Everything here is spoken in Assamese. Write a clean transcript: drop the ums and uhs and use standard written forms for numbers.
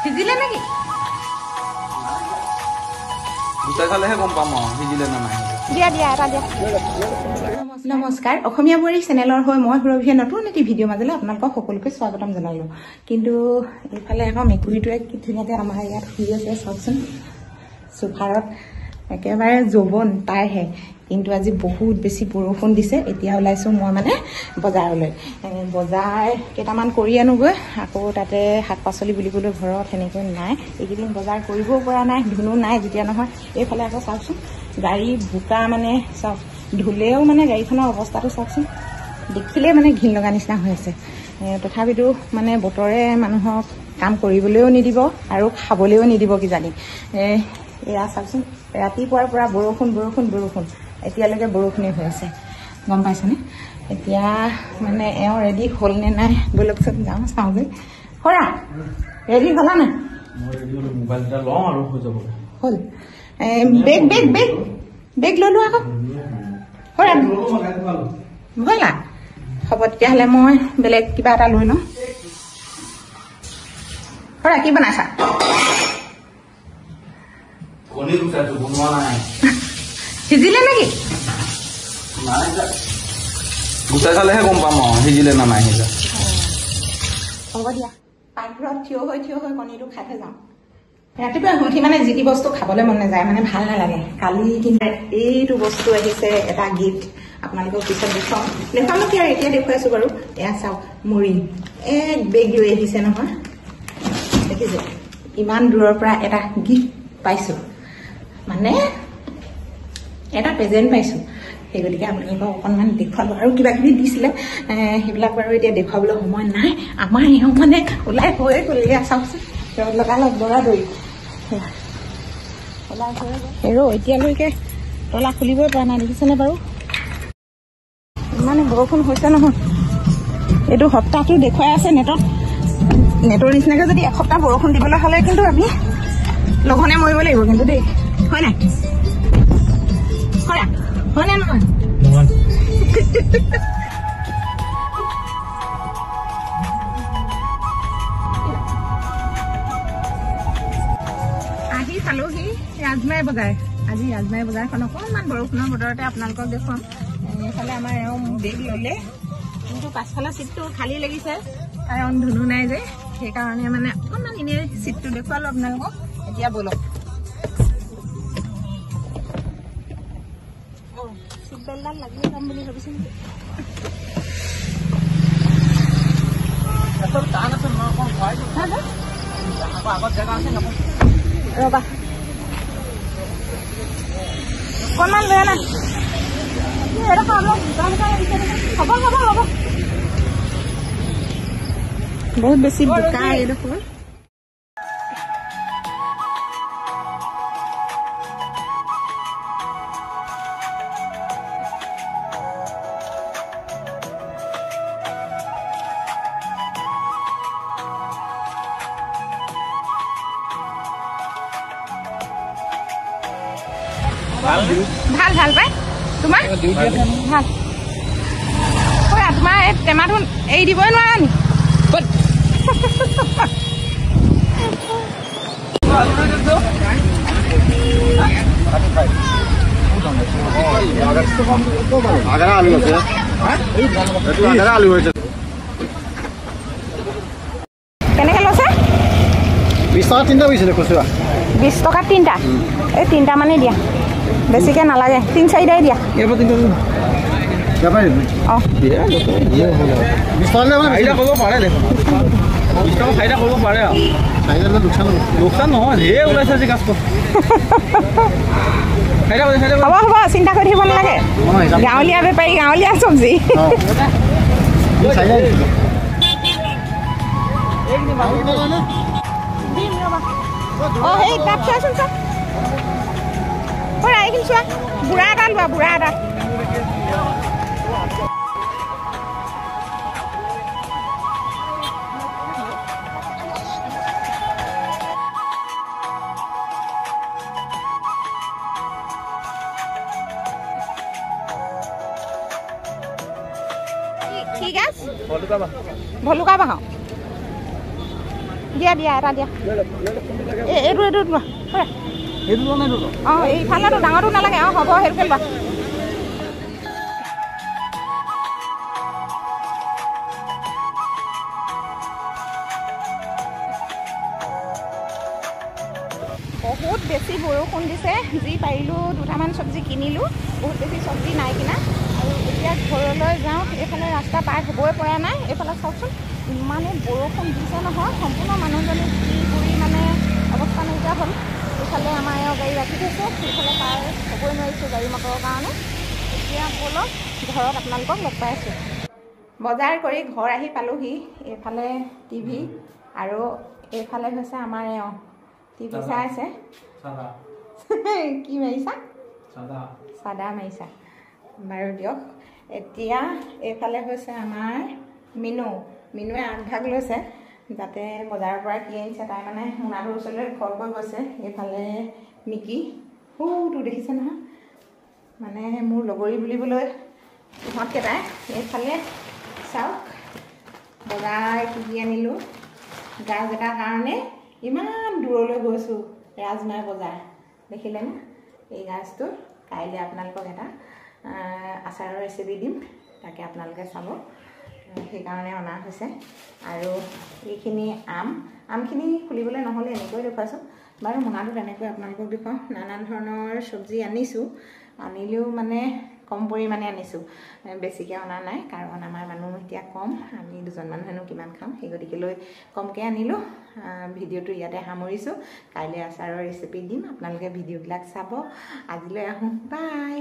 সিজিলে নেকি দুটা খালেহে গম পাম সিজিলে না নাই দিয়া দিয়া এটা দিয়া নমস্কাৰ অসমীয়া বোৱাৰী চেনেলৰ হৈ মই সুৰভিয়ে নতুন এটি ভিডিঅ' মাজলৈ আপোনালোকক সকলোকে স্বাগতম জনালোঁ কিন্তু এইফালে আকৌ মেকুৰীটোৱে কি ধুনীয়াকৈ আমাৰ ইয়াত শুই আছে চাওকচোন সোফাৰত একেবাৰে যৌৱন তাইহে কিন্তু আজি বহুত বেছি বৰষুণ দিছে এতিয়া ওলাইছোঁ মই মানে বজাৰলৈ বজাৰ কেইটামান কৰি আনোগৈ আকৌ তাতে শাক পাচলি বুলিবলৈ ঘৰত সেনেকৈ নাই এইকেইদিন বজাৰ কৰিবও পৰা নাই ধুনো নাই যেতিয়া নহয় এইফালে আকৌ চাওকচোন গাড়ী বোকা মানে চাওক ধুলেও মানে গাড়ীখনৰ অৱস্থাটো চাওকচোন দেখিলেই মানে ঘিণ লগা নিচিনা হৈ আছে তথাপিতো মানে বতৰে মানুহক কাম কৰিবলৈও নিদিব আৰু খাবলৈও নিদিব কিজানি এয়া চাওকচোন ৰাতিপুৱাৰ পৰা বৰষুণ বৰষুণ বৰষুণ এতিয়ালৈকে বৰষুণেই হৈ আছে গম পাইছেনে এতিয়া মানে এওঁ ৰেডি হ'ল নে নাই বলকচোন যাওঁ চাওঁগৈ খুৰা ৰেডি হ'লা নাই মোবাইলটা লওঁ আৰু হৈ যাব হ'ল বেগ বেগ বেগ বেগ ল'লো আকৌ খুৰা হ'লা হ'ব তেতিয়াহ'লে মই বেলেগ কিবা এটা লৈ লওঁ খুৰা কি বনাইছা কণী গুচাইছো বনোৱা নাই সিজিলে নেকি গুচাই চালেহে গম পাম সিজিলে না নাই সিজা হ'ব দিয়া পাকঘৰত থিয় হৈ কণীটো খাই থৈ যাওঁ ৰাতিপুৱা উঠি মানে যি টি বস্তু খাবলৈ মন নাযায় মানে ভাল নালাগে কালি কিন্তু এইটো বস্তু আহিছে এটা গিফ্ট আপোনালোকক পিছত দেখুৱাম কি আৰু এতিয়া দেখুৱাইছো বাৰু এয়া চাওক মুড়ি এক বেগ লৈ আহিছে নহয় দেখিছে ইমান দূৰৰ পৰা এটা গিফ্ট পাইছো মানে এটা প্ৰেজেণ্ট পাইছো সেই গতিকে আপোনালোকক অকণমান দেখুৱালোঁ আৰু কিবা কিবি দিছিলে সেইবিলাক বাৰু এতিয়া দেখুৱাবলৈ সময় নাই আমাৰ এওঁ মানে ওলাই হৈ গ'ল এয়া চাওকচোন লগালগ দৌৰা দৌৰি ওলাই হৈ গ'ল এতিয়ালৈকে তলা খুলিবই পৰা নাই দেখিছেনে বাৰু ইমানে বৰষুণ হৈছে নহয় এইটো সপ্তাহটো দেখুৱাই আছে নেটৰ নিচিনাকৈ যদি এসপ্তাহ বৰষুণ দিবলৈ হ'লে কিন্তু আমি লঘনে মৰিব লাগিব কিন্তু দেই হয় নাই হয়নে নহয় আহি চালোহি ৰাজমাই বজাৰ আজি ৰাজমাই বজাৰখন অকণমান বৰষুণৰ বতৰতে আপোনালোকক দেখুৱাম এইফালে আমাৰ এওঁ বেগ ল'লে কিন্তু পাছফালে চিটটো খালী লাগিছে কাৰণ ধুনু নাই যে সেইকাৰণে মানে অকণমান এনেই চিটটো দেখুৱালোঁ আপোনালোকক এতিয়া ব'লক বেলডাল লাগিয়ে যাম বুলি ভাবিছোঁ ৰবা অকণমান লৈ আনা হ'ব বহুত বেছি বোকা এইডোখৰ ভাল ভাল পাই তোমাৰ ভাল তোমাৰ এই টেমাটো এৰি দিবই নোৱাৰা নি কেনেকে লৈছে 20 টকা তিনিটা বেচিলে খুচুৰা 20 টকা তিনিটা এই তিনিটা মানে দিয়া বেছিকে নালাগে 3-4টাই দিয়া লোকচান নহয় ধেৰ ওলাইছে আজি কাজ হ'ব হ'ব চিন্তা কৰি থাকিব নালাগে গাঁৱলীয়া বেপাৰী গাঁৱলীয়া চব্জি সেই তাত চোৱাচোন চোৱা এইখিনি চোৱা বুঢ়া এটা লোৱা বুঢ়া এটা কি গাছ ভলুকা বাঁহ দিয়া দিয়া এটা দিয়া এইটো লোৱা অঁ এইফালেতো ডাঙৰটো নালাগে অঁ হ'ব সেইটোকে লোৱা বহুত বেছি বৰষুণ দিছে যি পাৰিলোঁ দুটামান চব্জি কিনিলোঁ বহুত বেছি চব্জি নাই কিনা আৰু এতিয়া ঘৰলৈ যাওঁ এইফালে ৰাস্তা পাৰ হ'বই পৰা নাই এইফালে চাওকচোন ইমানেই বৰষুণ দিছে নহয় সম্পূৰ্ণ মানুহজনী কি কৰি মানে অৱস্থা নাইকিয়া হ'ল এইফালে আমাৰ এওঁ গাড়ী ৰাখি থৈছে সেইফালে পাৰ হ'বই নোৱাৰিছোঁ গাড়ী মটৰৰ কাৰণে এতিয়া ব'লক ঘৰত আপোনালোকক লগ পাই আছোঁ বজাৰ কৰি ঘৰ আহি পালোহি এইফালে টিভি আৰু এইফালে হৈছে আমাৰ এওঁ টিভি চাই আছে কি মাৰিছা চাদা মাৰিছা বাৰু দিয়ক এতিয়া এইফালে হৈছে আমাৰ মিনুৱে আগভাগ লৈছে যাতে বজাৰৰ পৰা কি আহিছে তাই মানে মোনাটোৰ ওচৰলৈ ঘৰ গৈ গৈছে এইফালে মিকি সৌটো দেখিছে নহয় মানে মোৰ লগৰী বুলিবলৈ ইহঁতকেইটাই এইফালে চাওক বজাৰ কি আনিলোঁ গাজ এটাৰ কাৰণে ইমান দূৰলৈ গৈছোঁ ৰাজমাই বজাৰ দেখিলেনে এই গাজটো কাইলৈ আপোনালোকক এটা আচাৰৰ ৰেচিপি দিম তাকে আপোনালোকে চাব সেইকাৰণে অনা হৈছে আৰু এইখিনি আমখিনি খুলিবলৈ নহ'লে এনেকৈ দেখুৱাইছোঁ বাৰু মোনাটোত এনেকৈ আপোনালোকক দেখুৱাওঁ নানান ধৰণৰ চব্জি আনিছোঁ আনিলেও মানে কম পৰিমাণে আনিছোঁ বেছিকৈ অনা নাই কাৰণ আমাৰ মানুহ এতিয়া কম আমি দুজন মানুহেনো কিমান খাম সেই গতিকেলৈ কমকৈ আনিলোঁ ভিডিঅ'টো ইয়াতে সামৰিছোঁ কাইলৈ আচাৰৰ ৰেচিপি দিম আপোনালোকে ভিডিঅ'বিলাক চাব আজিলৈ আহোঁ বাই